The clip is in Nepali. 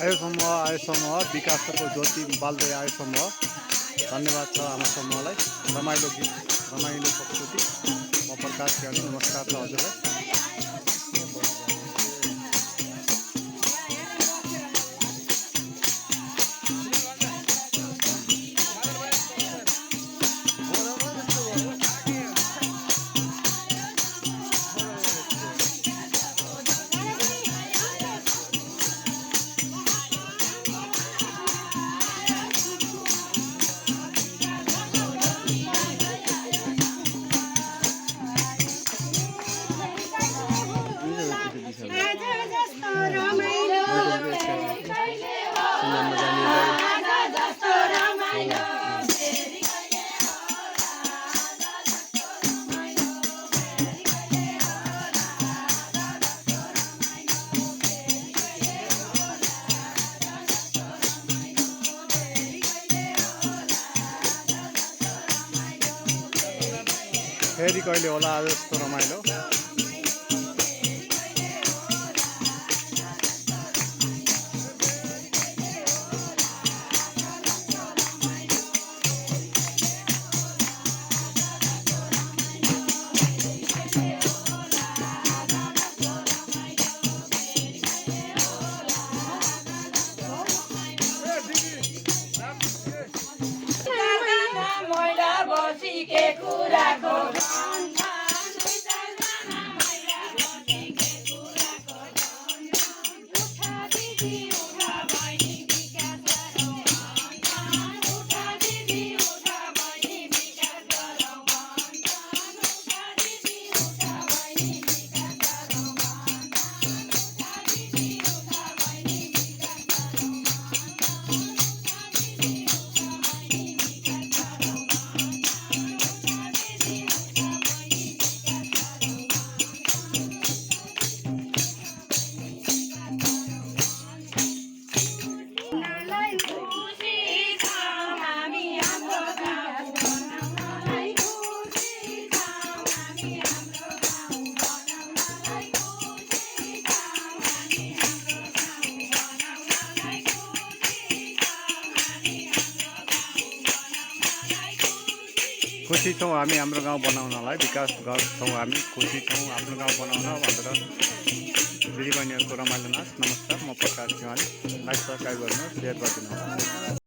आयोसम्म विकासको ज्योति बाल्दै आयोसम्म धन्यवाद छ हाम्रो समूहलाई। रमाइलो गीत रमाइलो प्रस्तुति। म प्रकाश ज्ञानी, नमस्कार छ हजुरलाई। फेरि कहिले होला आज जस्तो रमाइलो। खुसी छौँ हामी हाम्रो गाउँ बनाउनलाई, विकास गर्छौँ हामी, खुसी छौँ आफ्नो गाउँ बनाउन भनेर दिदीबहिनीहरूको रमाइलो नाच। नमस्कार, म प्रकाश तिवारी। लाइक सब्सक्राइब गर्नुहोस्, सेयर गरिदिनुहोस्।